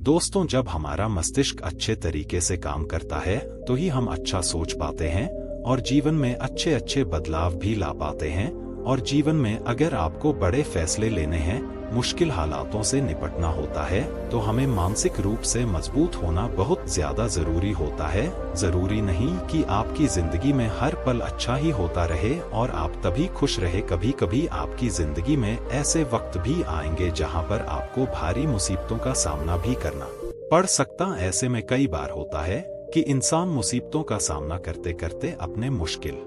दोस्तों, जब हमारा मस्तिष्क अच्छे तरीके से काम करता है तो ही हम अच्छा सोच पाते हैं और जीवन में अच्छे अच्छे बदलाव भी ला पाते हैं। और जीवन में अगर आपको बड़े फैसले लेने हैं, मुश्किल हालातों से निपटना होता है, तो हमें मानसिक रूप से मजबूत होना बहुत ज्यादा जरूरी होता है। जरूरी नहीं कि आपकी जिंदगी में हर पल अच्छा ही होता रहे और आप तभी खुश रहे। कभी कभी आपकी जिंदगी में ऐसे वक्त भी आएंगे जहां पर आपको भारी मुसीबतों का सामना भी करना पड़ सकता। ऐसे में कई बार होता है कि इंसान मुसीबतों का सामना करते करते अपने मुश्किल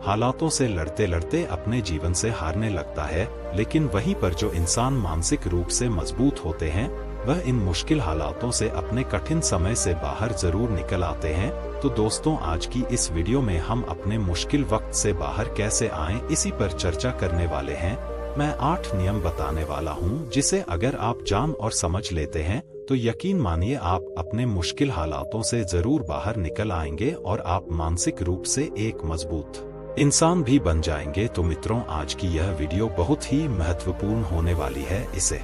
हालातों से लड़ते लड़ते अपने जीवन से हारने लगता है, लेकिन वहीं पर जो इंसान मानसिक रूप से मजबूत होते हैं, वह इन मुश्किल हालातों से अपने कठिन समय से बाहर जरूर निकल आते हैं। तो दोस्तों, आज की इस वीडियो में हम अपने मुश्किल वक्त से बाहर कैसे आएं, इसी पर चर्चा करने वाले हैं। मैं 8 नियम बताने वाला हूं, जिसे अगर आप जान और समझ लेते हैं तो यकीन मानिए आप अपने मुश्किल हालातों से जरूर बाहर निकल आएंगे और आप मानसिक रूप से एक मजबूत इंसान भी बन जाएंगे। तो मित्रों, आज की यह वीडियो बहुत ही महत्वपूर्ण होने वाली है, इसे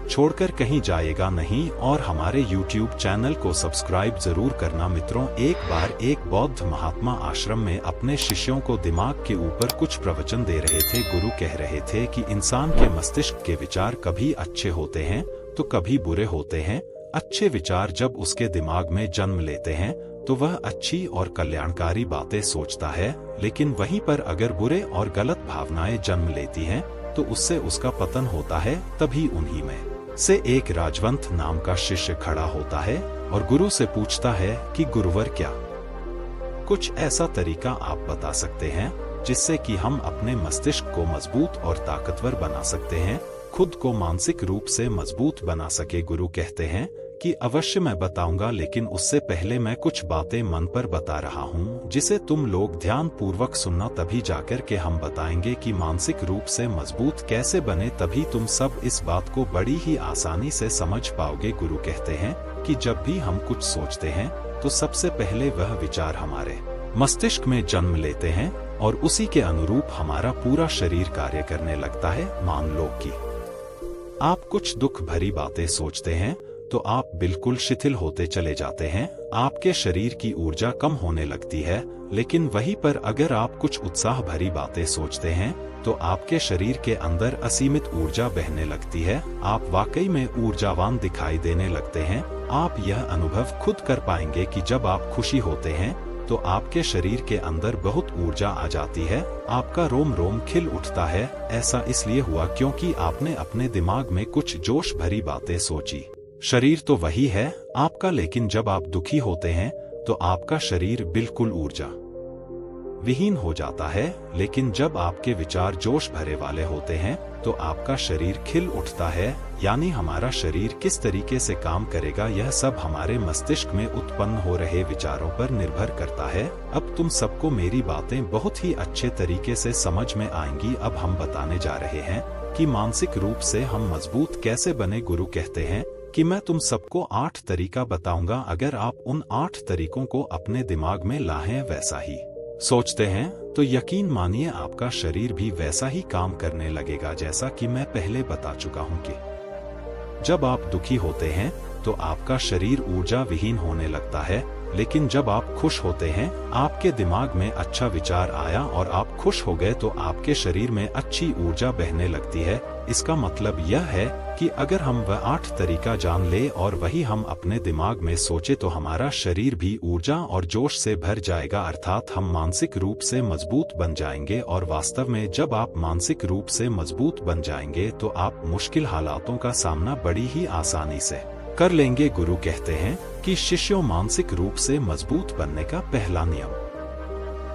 छोड़कर कहीं जाएगा नहीं और हमारे YouTube चैनल को सब्सक्राइब जरूर करना। मित्रों, एक बार एक बौद्ध महात्मा आश्रम में अपने शिष्यों को दिमाग के ऊपर कुछ प्रवचन दे रहे थे। गुरु कह रहे थे कि इंसान के मस्तिष्क के विचार कभी अच्छे होते हैं तो कभी बुरे होते हैं। अच्छे विचार जब उसके दिमाग में जन्म लेते हैं तो वह अच्छी और कल्याणकारी बातें सोचता है, लेकिन वहीं पर अगर बुरे और गलत भावनाएं जन्म लेती हैं तो उससे उसका पतन होता है। तभी उन्हीं में से एक राजवंत नाम का शिष्य खड़ा होता है और गुरु से पूछता है कि गुरुवर, क्या कुछ ऐसा तरीका आप बता सकते हैं जिससे कि हम अपने मस्तिष्क को मजबूत और ताकतवर बना सकते हैं, खुद को मानसिक रूप से मजबूत बना सके। गुरु कहते हैं कि अवश्य मैं बताऊंगा, लेकिन उससे पहले मैं कुछ बातें मन पर बता रहा हूं जिसे तुम लोग ध्यान पूर्वक सुनना। तभी जाकर के हम बताएंगे कि मानसिक रूप से मजबूत कैसे बने। तभी तुम सब इस बात को बड़ी ही आसानी से समझ पाओगे। गुरु कहते हैं कि जब भी हम कुछ सोचते हैं तो सबसे पहले वह विचार हमारे मस्तिष्क में जन्म लेते हैं और उसी के अनुरूप हमारा पूरा शरीर कार्य करने लगता है। मान लो कि आप कुछ दुख भरी बातें सोचते हैं तो आप बिल्कुल शिथिल होते चले जाते हैं, आपके शरीर की ऊर्जा कम होने लगती है। लेकिन वहीं पर अगर आप कुछ उत्साह भरी बातें सोचते हैं तो आपके शरीर के अंदर असीमित ऊर्जा बहने लगती है, आप वाकई में ऊर्जावान दिखाई देने लगते हैं। आप यह अनुभव खुद कर पाएंगे कि जब आप खुशी होते हैं तो आपके शरीर के अंदर बहुत ऊर्जा आ जाती है, आपका रोम रोम खिल उठता है। ऐसा इसलिए हुआ क्योंकि आपने अपने दिमाग में कुछ जोश भरी बातें सोची। शरीर तो वही है आपका, लेकिन जब आप दुखी होते हैं तो आपका शरीर बिल्कुल ऊर्जा विहीन हो जाता है। लेकिन जब आपके विचार जोश भरे वाले होते हैं तो आपका शरीर खिल उठता है। यानी हमारा शरीर किस तरीके से काम करेगा, यह सब हमारे मस्तिष्क में उत्पन्न हो रहे विचारों पर निर्भर करता है। अब तुम सबको मेरी बातें बहुत ही अच्छे तरीके से समझ में आएंगी। अब हम बताने जा रहे हैं कि मानसिक रूप से हम मजबूत कैसे बने। गुरु कहते हैं कि मैं तुम सबको 8 तरीका बताऊंगा। अगर आप उन 8 तरीकों को अपने दिमाग में लाएं, वैसा ही सोचते हैं, तो यकीन मानिए आपका शरीर भी वैसा ही काम करने लगेगा। जैसा कि मैं पहले बता चुका हूं कि जब आप दुखी होते हैं तो आपका शरीर ऊर्जा विहीन होने लगता है, लेकिन जब आप खुश होते हैं, आपके दिमाग में अच्छा विचार आया और आप खुश हो गए तो आपके शरीर में अच्छी ऊर्जा बहने लगती है। इसका मतलब यह है कि अगर हम वह 8 तरीका जान ले और वही हम अपने दिमाग में सोचे तो हमारा शरीर भी ऊर्जा और जोश से भर जाएगा, अर्थात हम मानसिक रूप से मजबूत बन जाएंगे। और वास्तव में जब आप मानसिक रूप से मजबूत बन जाएंगे तो आप मुश्किल हालातों का सामना बड़ी ही आसानी से कर लेंगे। गुरु कहते हैं कि शिष्यों, मानसिक रूप से मजबूत बनने का पहला नियम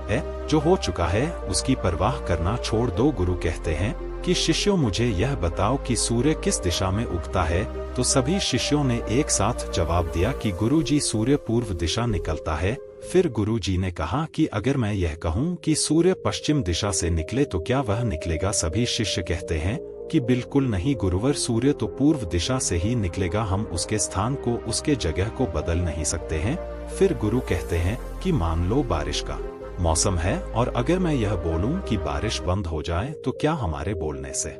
है जो हो चुका है उसकी परवाह करना छोड़ दो। गुरु कहते हैं कि शिष्यों, मुझे यह बताओ कि सूर्य किस दिशा में उगता है। तो सभी शिष्यों ने एक साथ जवाब दिया कि गुरुजी, सूर्य पूर्व दिशा निकलता है। फिर गुरुजी ने कहा कि अगर मैं यह कहूं कि सूर्य पश्चिम दिशा से निकले तो क्या वह निकलेगा? सभी शिष्य कहते हैं कि बिल्कुल नहीं गुरुवर, सूर्य तो पूर्व दिशा से ही निकलेगा, हम उसके स्थान को, उसके जगह को बदल नहीं सकते हैं। फिर गुरु कहते हैं कि मान लो बारिश का मौसम है और अगर मैं यह बोलूं कि बारिश बंद हो जाए तो क्या हमारे बोलने से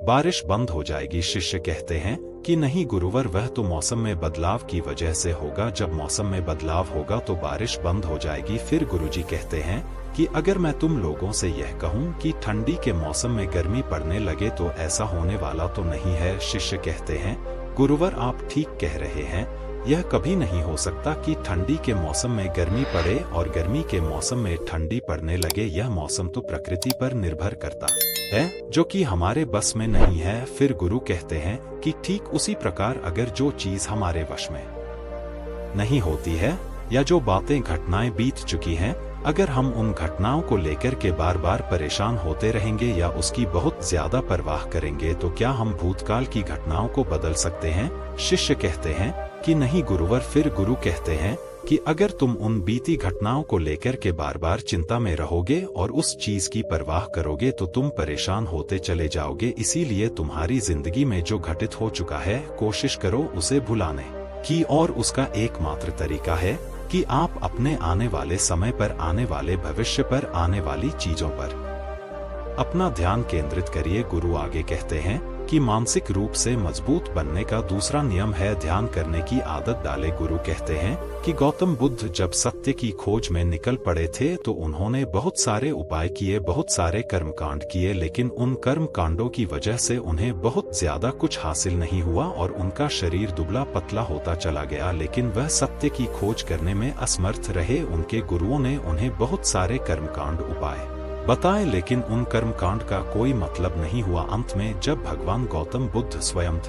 बारिश बंद हो जाएगी। शिष्य कहते हैं कि नहीं गुरुवर, वह तो मौसम में बदलाव की वजह से होगा। जब मौसम में बदलाव होगा तो बारिश बंद हो जाएगी। फिर गुरुजी कहते हैं कि अगर मैं तुम लोगों से यह कहूं कि ठंडी के मौसम में गर्मी पड़ने लगे तो ऐसा होने वाला तो नहीं है। शिष्य कहते हैं गुरुवर, आप ठीक कह रहे हैं, यह कभी नहीं हो सकता कि ठंडी के मौसम में गर्मी पड़े और गर्मी के मौसम में ठंडी पड़ने लगे। यह मौसम तो प्रकृति पर निर्भर करता है, जो कि हमारे बस में नहीं है। फिर गुरु कहते हैं कि ठीक उसी प्रकार अगर जो चीज हमारे वश में नहीं होती है या जो बातें घटनाएं बीत चुकी हैं, अगर हम उन घटनाओं को लेकर के बार बार परेशान होते रहेंगे या उसकी बहुत ज्यादा परवाह करेंगे तो क्या हम भूतकाल की घटनाओं को बदल सकते हैं? शिष्य कहते हैं कि नहीं गुरुवर। फिर गुरु कहते हैं कि अगर तुम उन बीती घटनाओं को लेकर के बार बार चिंता में रहोगे और उस चीज की परवाह करोगे तो तुम परेशान होते चले जाओगे। इसीलिए तुम्हारी जिंदगी में जो घटित हो चुका है, कोशिश करो उसे भुलाने की। और उसका एकमात्र तरीका है कि आप अपने आने वाले समय पर, आने वाले भविष्य पर, आने वाली चीजों पर अपना ध्यान केंद्रित करिए। गुरु आगे कहते हैं कि मानसिक रूप से मजबूत बनने का दूसरा नियम है ध्यान करने की आदत डाले। गुरु कहते हैं कि गौतम बुद्ध जब सत्य की खोज में निकल पड़े थे तो उन्होंने बहुत सारे उपाय किए, बहुत सारे कर्मकांड किए, लेकिन उन कर्म कांडों की वजह से उन्हें बहुत ज्यादा कुछ हासिल नहीं हुआ और उनका शरीर दुबला पतला होता चला गया। लेकिन वह सत्य की खोज करने में असमर्थ रहे। उनके गुरुओं ने उन्हें बहुत सारे कर्मकांड उपाय बताए, लेकिन उन कर्मकांड का कोई मतलब नहीं हुआ। अंत में जब भगवान गौतम बुद्ध स्वयं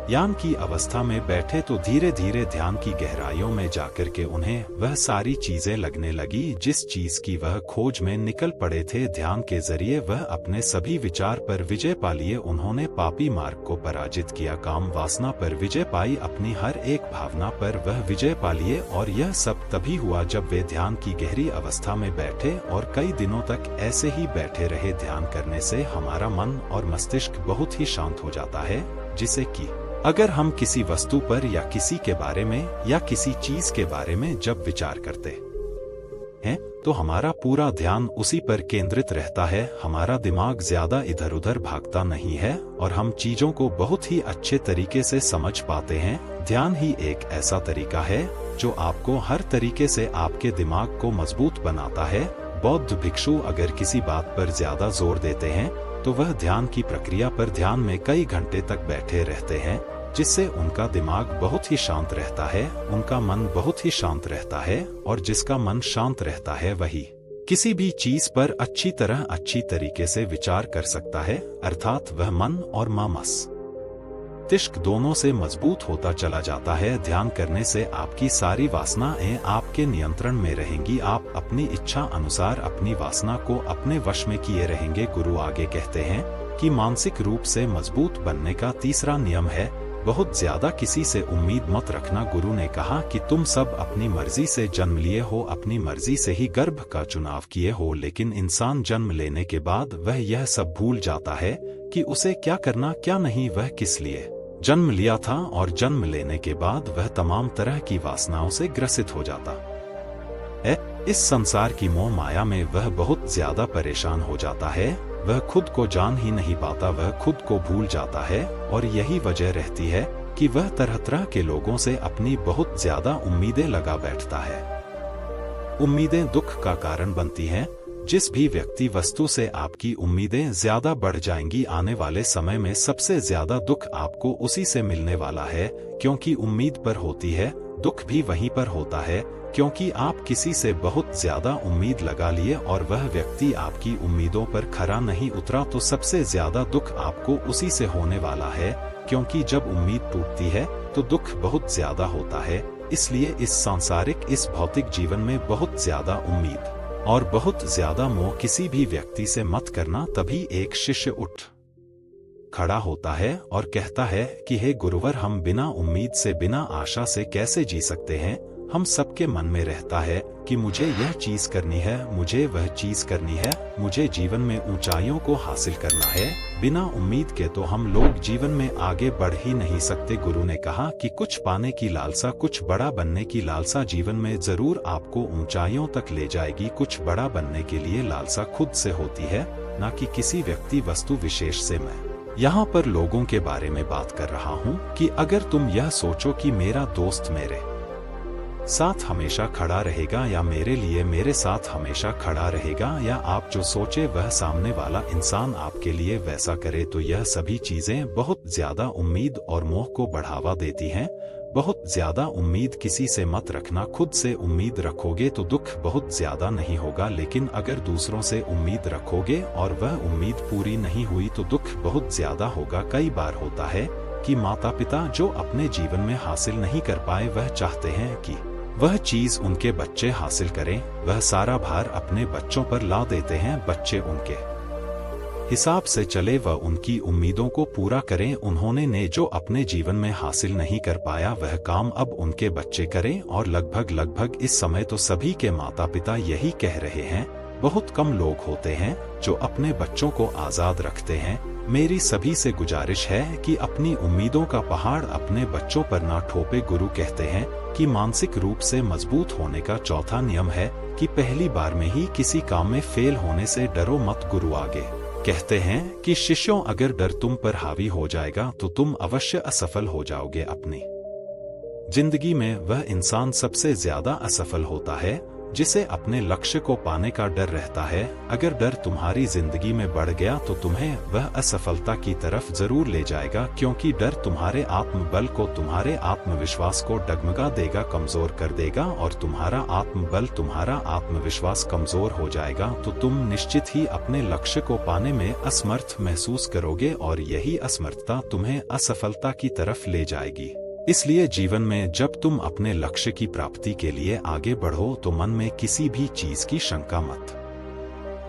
ज्ञान की अवस्था में बैठे तो धीरे धीरे ध्यान की गहराइयों में जाकर के उन्हें वह सारी चीजें लगने लगी जिस चीज की वह खोज में निकल पड़े थे। ध्यान के जरिए वह अपने सभी विचार पर विजय पा लिए। उन्होंने पापी मार्ग को पराजित किया, काम वासना पर विजय पाई, अपनी हर एक भावना पर वह विजय पा लिए। और यह सब तभी हुआ जब वे ध्यान की गहरी अवस्था में बैठे और कई दिनों तक ऐसे ही बैठे रहे। ध्यान करने से हमारा मन और मस्तिष्क बहुत ही शांत हो जाता है, जिसे कि अगर हम किसी वस्तु पर या किसी के बारे में या किसी चीज के बारे में जब विचार करते हैं तो हमारा पूरा ध्यान उसी पर केंद्रित रहता है। हमारा दिमाग ज्यादा इधर उधर भागता नहीं है और हम चीजों को बहुत ही अच्छे तरीके से समझ पाते हैं। ध्यान ही एक ऐसा तरीका है जो आपको हर तरीके से आपके दिमाग को मजबूत बनाता है। बौद्ध भिक्षु अगर किसी बात पर ज्यादा जोर देते हैं तो वह ध्यान की प्रक्रिया पर ध्यान में कई घंटे तक बैठे रहते हैं, जिससे उनका दिमाग बहुत ही शांत रहता है, उनका मन बहुत ही शांत रहता है। और जिसका मन शांत रहता है वही किसी भी चीज पर अच्छी तरह अच्छी तरीके से विचार कर सकता है, अर्थात वह मन और मस्तिष्क दोनों से मजबूत होता चला जाता है। ध्यान करने से आपकी सारी वासनाएं आपके नियंत्रण में रहेंगी। आप अपनी इच्छा अनुसार अपनी वासना को अपने वश में किए रहेंगे। गुरु आगे कहते हैं कि मानसिक रूप से मजबूत बनने का तीसरा नियम है बहुत ज्यादा किसी से उम्मीद मत रखना। गुरु ने कहा कि तुम सब अपनी मर्जी से जन्म लिए हो, अपनी मर्जी से ही गर्भ का चुनाव किए हो, लेकिन इंसान जन्म लेने के बाद वह यह सब भूल जाता है कि उसे क्या करना क्या नहीं, वह किस लिए जन्म लिया था। और जन्म लेने के बाद वह तमाम तरह की वासनाओं से ग्रसित हो जाता है। इस संसार की मोह माया में वह बहुत ज्यादा परेशान हो जाता है। वह खुद को जान ही नहीं पाता, वह खुद को भूल जाता है। और यही वजह रहती है कि वह तरह तरह के लोगों से अपनी बहुत ज्यादा उम्मीदें लगा बैठता है। उम्मीदें दुख का कारण बनती हैं। जिस भी व्यक्ति वस्तु से आपकी उम्मीदें ज्यादा बढ़ जाएंगी, आने वाले समय में सबसे ज्यादा दुख आपको उसी से मिलने वाला है, क्योंकि उम्मीद पर होती है, दुख भी वहीं पर होता है। क्योंकि आप किसी से बहुत ज्यादा उम्मीद लगा लिए और वह व्यक्ति आपकी उम्मीदों पर खरा नहीं उतरा, तो सबसे ज्यादा दुख आपको उसी से होने वाला है। क्योंकि जब उम्मीद टूटती है तो दुख बहुत ज्यादा होता है। इसलिए इस सांसारिक, इस भौतिक जीवन में बहुत ज्यादा उम्मीद और बहुत ज्यादा मोह किसी भी व्यक्ति से मत करना। तभी एक शिष्य उठ खड़ा होता है और कहता है कि हे गुरुवर, हम बिना उम्मीद से, बिना आशा से कैसे जी सकते हैं। हम सबके मन में रहता है कि मुझे यह चीज करनी है, मुझे वह चीज करनी है, मुझे जीवन में ऊंचाइयों को हासिल करना है। बिना उम्मीद के तो हम लोग जीवन में आगे बढ़ ही नहीं सकते। गुरु ने कहा कि कुछ पाने की लालसा, कुछ बड़ा बनने की लालसा जीवन में जरूर आपको ऊंचाइयों तक ले जाएगी। कुछ बड़ा बनने के लिए लालसा खुद से होती है, न कि किसी व्यक्ति वस्तु विशेष से। मैं यहाँ पर लोगों के बारे में बात कर रहा हूँ कि अगर तुम यह सोचो कि मेरा दोस्त मेरे साथ हमेशा खड़ा रहेगा या मेरे लिए मेरे साथ हमेशा खड़ा रहेगा, या आप जो सोचे वह सामने वाला इंसान आपके लिए वैसा करे, तो यह सभी चीजें बहुत ज्यादा उम्मीद और मोह को बढ़ावा देती हैं। बहुत ज्यादा उम्मीद किसी से मत रखना। खुद से उम्मीद रखोगे तो दुख बहुत ज्यादा नहीं होगा, लेकिन अगर दूसरों से उम्मीद रखोगे और वह उम्मीद पूरी नहीं हुई तो दुख बहुत ज्यादा होगा। कई बार होता है कि माता पिता जो अपने जीवन में हासिल नहीं कर पाए वह चाहते हैं कि वह चीज उनके बच्चे हासिल करें। वह सारा भार अपने बच्चों पर ला देते हैं। बच्चे उनके हिसाब से चले, वह उनकी उम्मीदों को पूरा करें। उन्होंने ने जो अपने जीवन में हासिल नहीं कर पाया वह काम अब उनके बच्चे करें। और लगभग इस समय तो सभी के माता पिता यही कह रहे हैं। बहुत कम लोग होते हैं जो अपने बच्चों को आजाद रखते हैं। मेरी सभी से गुजारिश है कि अपनी उम्मीदों का पहाड़ अपने बच्चों पर ना ठोपे। गुरु कहते हैं कि मानसिक रूप से मजबूत होने का चौथा नियम है कि पहली बार में ही किसी काम में फेल होने से डरो मत। गुरु आगे कहते हैं कि शिष्यों, अगर डर तुम पर हावी हो जाएगा तो तुम अवश्य असफल हो जाओगे। अपनी जिंदगी में वह इंसान सबसे ज्यादा असफल होता है जिसे अपने लक्ष्य को पाने का डर रहता है। अगर डर तुम्हारी जिंदगी में बढ़ गया तो तुम्हें वह असफलता की तरफ जरूर ले जाएगा, क्योंकि डर तुम्हारे आत्मबल को, तुम्हारे आत्मविश्वास को डगमगा देगा, कमजोर कर देगा। और तुम्हारा आत्मबल, तुम्हारा आत्मविश्वास कमजोर हो जाएगा तो तुम निश्चित ही अपने लक्ष्य को पाने में असमर्थ महसूस करोगे, और यही असमर्थता तुम्हें असफलता की तरफ ले जाएगी। इसलिए जीवन में जब तुम अपने लक्ष्य की प्राप्ति के लिए आगे बढ़ो तो मन में किसी भी चीज की शंका मत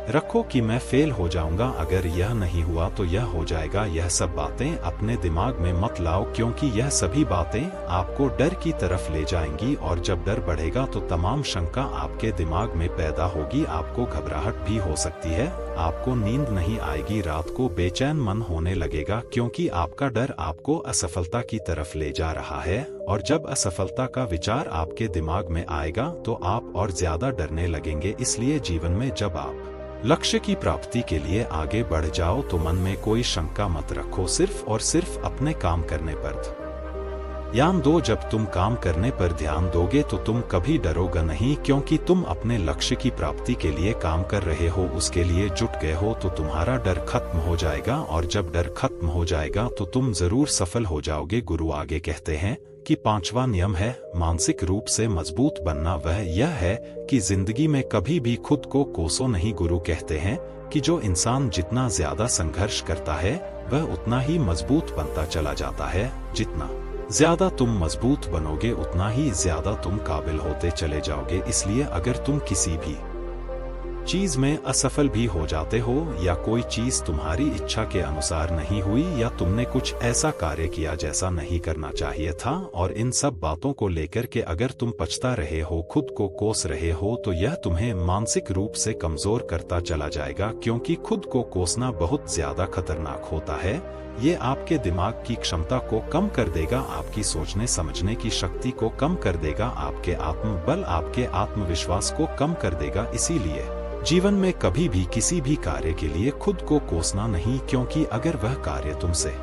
रखो कि मैं फेल हो जाऊंगा, अगर यह नहीं हुआ तो यह हो जाएगा। यह सब बातें अपने दिमाग में मत लाओ, क्योंकि यह सभी बातें आपको डर की तरफ ले जाएंगी। और जब डर बढ़ेगा तो तमाम शंका आपके दिमाग में पैदा होगी। आपको घबराहट भी हो सकती है, आपको नींद नहीं आएगी, रात को बेचैन मन होने लगेगा, क्योंकि आपका डर आपको असफलता की तरफ ले जा रहा है। और जब असफलता का विचार आपके दिमाग में आएगा तो आप और ज्यादा डरने लगेंगे। इसलिए जीवन में जब आप लक्ष्य की प्राप्ति के लिए आगे बढ़ जाओ तो मन में कोई शंका मत रखो, सिर्फ और सिर्फ अपने काम करने पर ध्यान दो। जब तुम काम करने पर ध्यान दोगे तो तुम कभी डरोगे नहीं, क्योंकि तुम अपने लक्ष्य की प्राप्ति के लिए काम कर रहे हो, उसके लिए जुट गए हो, तो तुम्हारा डर खत्म हो जाएगा। और जब डर खत्म हो जाएगा तो तुम जरूर सफल हो जाओगे। गुरु आगे कहते हैं कि पांचवा नियम है मानसिक रूप से मजबूत बनना। वह यह है कि जिंदगी में कभी भी खुद को कोसो नहीं। गुरु कहते हैं कि जो इंसान जितना ज्यादा संघर्ष करता है वह उतना ही मजबूत बनता चला जाता है। जितना ज्यादा तुम मजबूत बनोगे उतना ही ज्यादा तुम काबिल होते चले जाओगे। इसलिए अगर तुम किसी भी चीज में असफल भी हो जाते हो, या कोई चीज तुम्हारी इच्छा के अनुसार नहीं हुई, या तुमने कुछ ऐसा कार्य किया जैसा नहीं करना चाहिए था, और इन सब बातों को लेकर के अगर तुम पछता रहे हो, खुद को कोस रहे हो, तो यह तुम्हें मानसिक रूप से कमजोर करता चला जाएगा। क्योंकि खुद को कोसना बहुत ज्यादा खतरनाक होता है। ये आपके दिमाग की क्षमता को कम कर देगा, आपकी सोचने समझने की शक्ति को कम कर देगा, आपके आत्मबल, आपके आत्मविश्वास को कम कर देगा। इसीलिए जीवन में कभी भी किसी भी कार्य के लिए खुद को कोसना नहीं, क्योंकि अगर वह कार्य तुमसे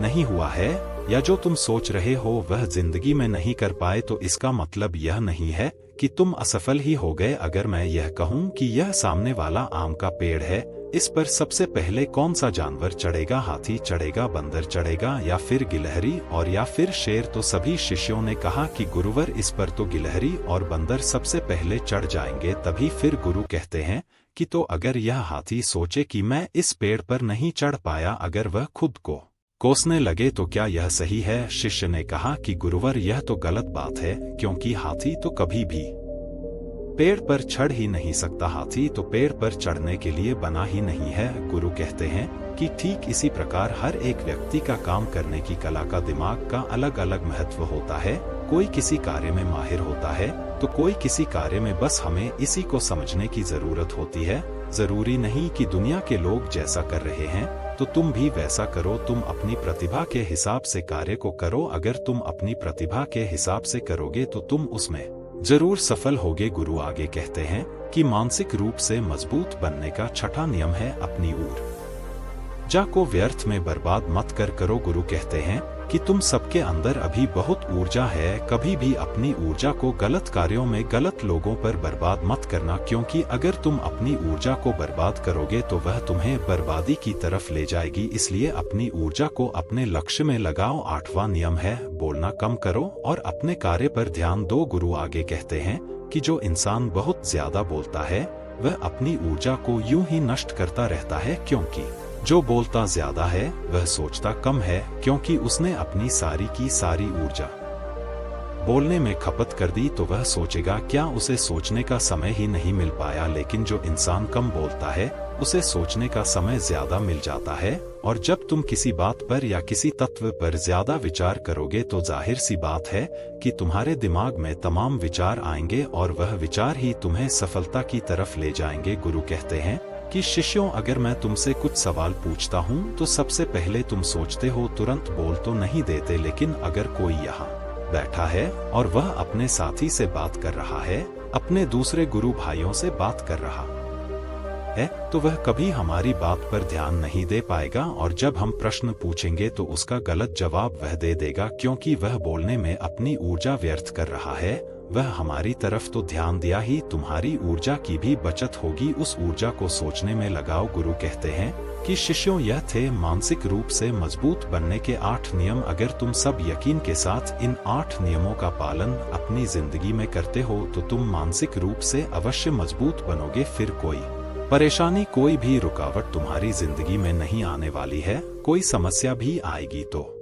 नहीं हुआ है या जो तुम सोच रहे हो वह जिंदगी में नहीं कर पाए तो इसका मतलब यह नहीं है कि तुम असफल ही हो गए। अगर मैं यह कहूं कि यह सामने वाला आम का पेड़ है, इस पर सबसे पहले कौन सा जानवर चढ़ेगा? हाथी चढ़ेगा, बंदर चढ़ेगा, या फिर गिलहरी और या फिर शेर? तो सभी शिष्यों ने कहा कि गुरुवर इस पर तो गिलहरी और बंदर सबसे पहले चढ़ जाएंगे। तभी फिर गुरु कहते हैं कि तो अगर यह हाथी सोचे कि मैं इस पेड़ पर नहीं चढ़ पाया, अगर वह खुद को कोसने लगे तो क्या यह सही है? शिष्य ने कहा कि गुरुवर यह तो गलत बात है, क्योंकि हाथी तो कभी भी पेड़ पर चढ़ ही नहीं सकता। हाथी तो पेड़ पर चढ़ने के लिए बना ही नहीं है। गुरु कहते हैं कि ठीक इसी प्रकार हर एक व्यक्ति का काम करने की कला का, दिमाग का अलग अलग महत्व होता है। कोई किसी कार्य में माहिर होता है तो कोई किसी कार्य में, बस हमें इसी को समझने की जरूरत होती है। जरूरी नहीं कि दुनिया के लोग जैसा कर रहे हैं तो तुम भी वैसा करो। तुम अपनी प्रतिभा के हिसाब से कार्य को करो। अगर तुम अपनी प्रतिभा के हिसाब से करोगे तो तुम उसमें जरूर सफल होगे। गुरु आगे कहते हैं कि मानसिक रूप से मजबूत बनने का छठा नियम है अपनी ओर ऊर्जा को व्यर्थ में बर्बाद मत करो। गुरु कहते हैं कि तुम सबके अंदर अभी बहुत ऊर्जा है, कभी भी अपनी ऊर्जा को गलत कार्यों में, गलत लोगों पर बर्बाद मत करना, क्योंकि अगर तुम अपनी ऊर्जा को बर्बाद करोगे तो वह तुम्हें बर्बादी की तरफ ले जाएगी। इसलिए अपनी ऊर्जा को अपने लक्ष्य में लगाओ। 8वां नियम है बोलना कम करो और अपने कार्य पर ध्यान दो। गुरु आगे कहते हैं कि जो इंसान बहुत ज्यादा बोलता है वह अपनी ऊर्जा को यूं ही नष्ट करता रहता है, क्योंकि जो बोलता ज्यादा है वह सोचता कम है, क्योंकि उसने अपनी सारी की सारी ऊर्जा बोलने में खपत कर दी तो वह सोचेगा क्या उसे सोचने का समय ही नहीं मिल पाया। लेकिन जो इंसान कम बोलता है उसे सोचने का समय ज्यादा मिल जाता है। और जब तुम किसी बात पर या किसी तत्व पर ज्यादा विचार करोगे तो जाहिर सी बात है कि तुम्हारे दिमाग में तमाम विचार आएंगे और वह विचार ही तुम्हें सफलता की तरफ ले जाएंगे। गुरु कहते हैं कि शिष्यों, अगर मैं तुमसे कुछ सवाल पूछता हूँ तो सबसे पहले तुम सोचते हो, तुरंत बोल तो नहीं देते। लेकिन अगर कोई यहाँ बैठा है और वह अपने साथी से बात कर रहा है, अपने दूसरे गुरु भाइयों से बात कर रहा है, तो वह कभी हमारी बात पर ध्यान नहीं दे पाएगा। और जब हम प्रश्न पूछेंगे तो उसका गलत जवाब वह दे देगा, क्योंकि वह बोलने में अपनी ऊर्जा व्यर्थ कर रहा है। वह हमारी तरफ तो ध्यान दिया ही, तुम्हारी ऊर्जा की भी बचत होगी। उस ऊर्जा को सोचने में लगाओ। गुरु कहते हैं कि शिष्यों, यह थे मानसिक रूप से मजबूत बनने के 8 नियम। अगर तुम सब यकीन के साथ इन 8 नियमों का पालन अपनी जिंदगी में करते हो तो तुम मानसिक रूप से अवश्य मजबूत बनोगे। फिर कोई परेशानी, कोई भी रुकावट तुम्हारी जिंदगी में नहीं आने वाली है। कोई समस्या भी आएगी तो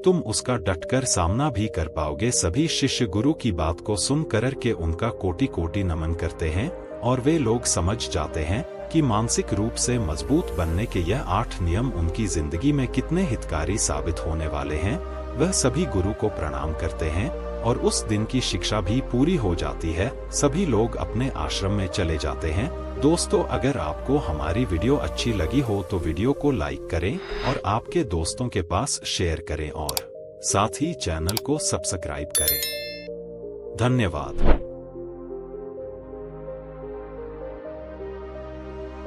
तुम उसका डटकर सामना भी कर पाओगे। सभी शिष्य गुरु की बात को सुन कर के उनका कोटि कोटि नमन करते हैं और वे लोग समझ जाते हैं कि मानसिक रूप से मजबूत बनने के यह 8 नियम उनकी जिंदगी में कितने हितकारी साबित होने वाले हैं। वह सभी गुरु को प्रणाम करते हैं और उस दिन की शिक्षा भी पूरी हो जाती है। सभी लोग अपने आश्रम में चले जाते हैं। दोस्तों, अगर आपको हमारी वीडियो अच्छी लगी हो तो वीडियो को लाइक करें और आपके दोस्तों के पास शेयर करें और साथ ही चैनल को सब्सक्राइब करें। धन्यवाद।